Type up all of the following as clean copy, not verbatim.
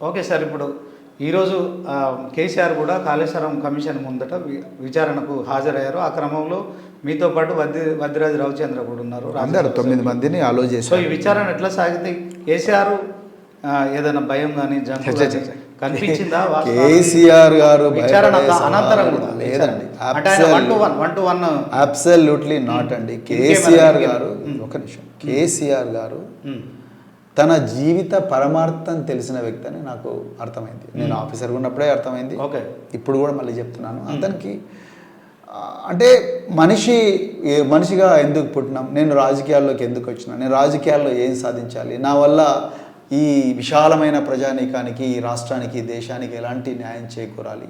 Okay sir, ఇప్పుడు ఈరోజు కేసీఆర్ కూడా కాళేశ్వరం కమిషన్ ముందట విచారణకు హాజరయ్యారు. ఆ క్రమంలో మీతో పాటు వద్దిరాజు రవిచంద్ర కూడా ఉన్నారు. అందరు 9 మందిని అలో సో చేశారు. ఈ విచారణ ఎట్లా సాగితే కేసీఆర్ ఏదైనా భయం కానీ కనిపించిందా? కేసీఆర్ గారు విచారణ అనంతరం కూడా లేదండి, అబ్సల్యూట్లీ నాట్ అండి. కేసీఆర్ గారు ఒక నిమిషం, కేసీఆర్ గారు తన జీవిత పరమార్థం తెలిసిన వ్యక్తి అని నాకు అర్థమైంది. నేను ఆఫీసర్గా ఉన్నప్పుడే అర్థమైంది, ఇప్పుడు కూడా మళ్ళీ చెప్తున్నాను. అతనికి అంటే మనిషిగా ఎందుకు పుట్టినాం, నేను రాజకీయాల్లోకి ఎందుకు వచ్చినా, నేను రాజకీయాల్లో ఏం సాధించాలి, నా వల్ల ఈ విశాలమైన ప్రజానీకానికి, ఈ రాష్ట్రానికి, దేశానికి ఎలాంటి న్యాయం చేకూరాలి,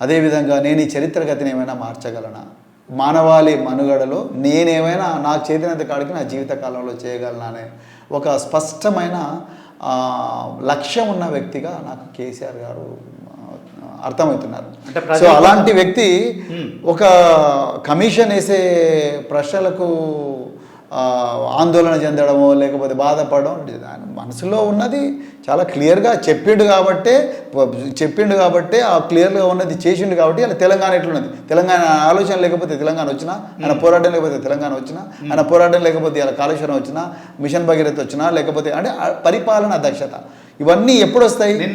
అదేవిధంగా నేను ఈ చరిత్రగతిని ఏమైనా మార్చగలనా, మానవాళి మనుగడలో నేనేమైనా నాకు చేతినంత కాడికి నా జీవితకాలంలో చేయగలనా అనే ఒక స్పష్టమైన లక్ష్యం ఉన్న వ్యక్తిగా నాకు కేసీఆర్ గారు అర్థమవుతున్నారు. సో అలాంటి వ్యక్తి ఒక కమిషన్ వేసే ప్రశ్నలకు ఆందోళన చెందడమో లేకపోతే బాధపడడం, ఆయన మనసులో ఉన్నది చాలా క్లియర్గా చెప్పిండు కాబట్టే ఆ క్లియర్గా ఉన్నది చేసిండు కాబట్టి అలా తెలంగాణ ఎట్లున్నది. తెలంగాణ ఆలోచన లేకపోతే తెలంగాణ వచ్చినా, ఆయన పోరాటం లేకపోతే తెలంగాణ వచ్చినా, ఆయన పోరాటం లేకపోతే ఇలా కాళేశ్వరం వచ్చినా, మిషన్ భగీరథ వచ్చినా, లేకపోతే అంటే పరిపాలన దక్షత, ఇవన్నీ ఎప్పుడు వస్తాయి?